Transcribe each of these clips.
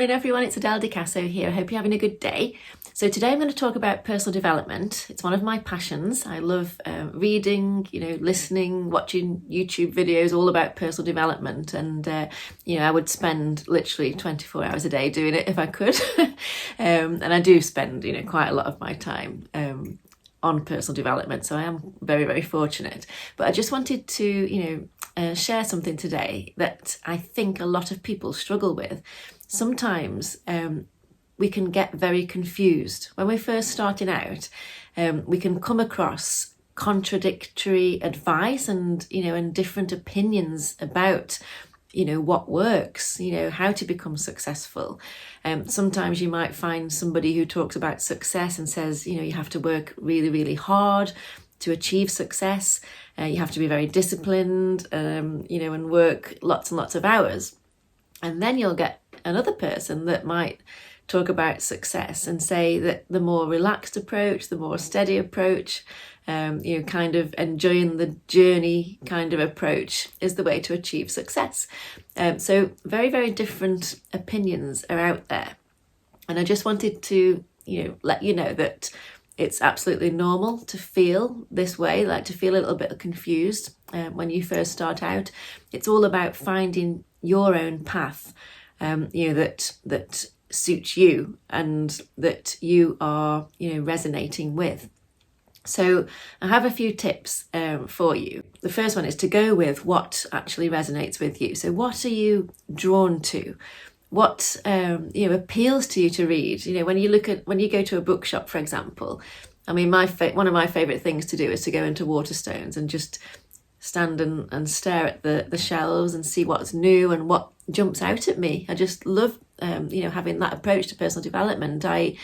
morning everyone, it's Adele here. I hope you're having a good day. So today I'm going to talk about personal development. It's one of my passions. I love reading, listening, watching YouTube videos all about personal development, and I would spend literally 24 hours a day doing it if I could. And I do spend quite a lot of my time on personal development, so I am very, very fortunate. But I just wanted to share something today that I think a lot of people struggle with. Sometimes we can get very confused. When we're first starting out, we can come across contradictory advice and different opinions about what works, how to become successful. Sometimes you might find somebody who talks about success and says, you have to work really, really hard to achieve success. You have to be very disciplined, and work lots and lots of hours. And then you'll get another person that might talk about success and say that the more relaxed approach, the more steady approach, kind of enjoying the journey kind of approach is the way to achieve success. So very, very different opinions are out there. And I just wanted to, let you know that it's absolutely normal to feel this way, like to feel a little bit confused when you first start out. It's all about finding your own path, that suits you and that you are, resonating with. So I have a few tips for you. The first one is to go with what actually resonates with you. So what are you drawn to? What appeals to you to read? When you go to a bookshop, for example. I mean, one of my favourite things to do is to go into Waterstones and just stand and stare at the shelves and see what's new and what jumps out at me. I just love having that approach to personal development. I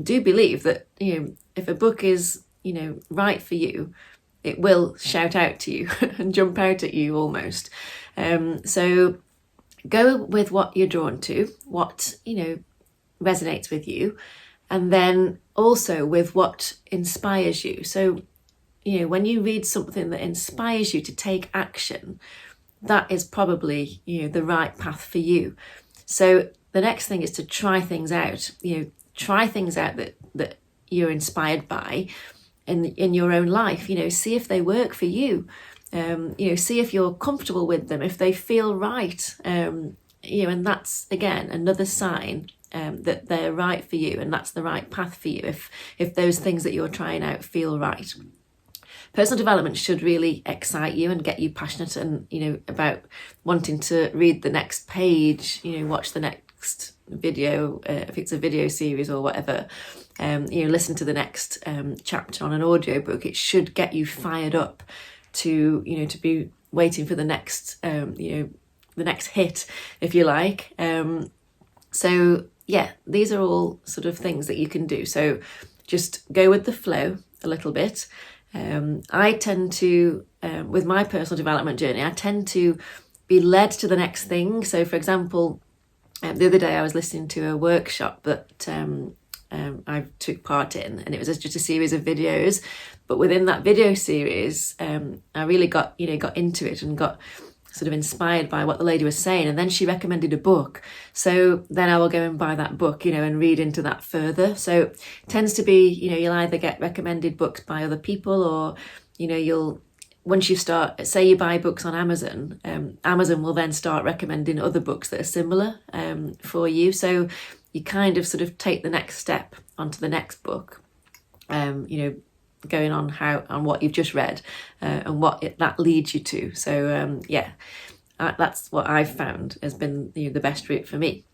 do believe that if a book is right for you, it will shout out to you and jump out at you almost. So go with what you're drawn to, what resonates with you, and then also with what inspires you. So when you read something that inspires you to take action, that is probably the right path for you. So the next thing is to try things out. Try things out that you're inspired by in your own life. See if they work for you. See if you're comfortable with them, if they feel right. And that's again another sign that they're right for you, and that's the right path for you. If those things that you're trying out feel right. Personal development should really excite you and get you passionate and about wanting to read the next page, watch the next video, if it's a video series or whatever, listen to the next chapter on an audiobook. It should get you fired up to to be waiting for the next the next hit, if you like. So yeah, these are all sort of things that you can do. So just go with the flow a little bit. I tend to, with my personal development journey, I tend to be led to the next thing. So for example, the other day I was listening to a workshop that I took part in, and it was just a series of videos. But within that video series, I really got into it and got sort of inspired by what the lady was saying. And then she recommended a book. So then I will go and buy that book, and read into that further. So it tends to be, you'll either get recommended books by other people, or, once you start, say you buy books on Amazon, Amazon will then start recommending other books that are similar for you. So you kind of sort of take the next step onto the next book, going on what you've just read and what that leads you to. So that's what I've found has been the best route for me.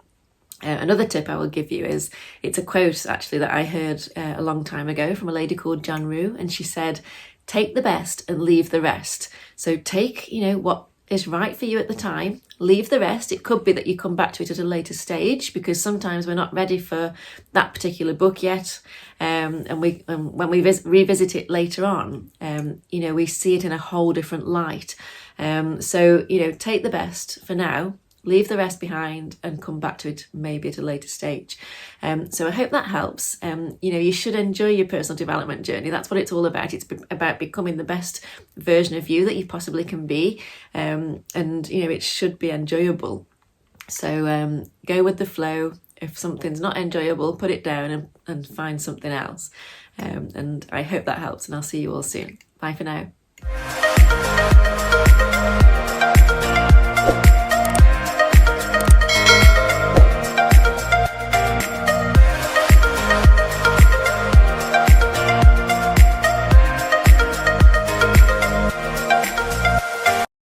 Another tip I will give you is, it's a quote actually that I heard a long time ago from a lady called Jan Rue, and she said, "Take the best and leave the rest." So take what is right for you at the time, leave the rest. It could be that you come back to it at a later stage, because sometimes we're not ready for that particular book yet, and when we revisit it later on, we see it in a whole different light. So take the best for now, leave the rest behind, and come back to it maybe at a later stage. So I hope that helps. You should enjoy your personal development journey. That's what it's all about. It's about becoming the best version of you that you possibly can be. And it should be enjoyable. So go with the flow. If something's not enjoyable, put it down and find something else. And I hope that helps, and I'll see you all soon. Bye for now.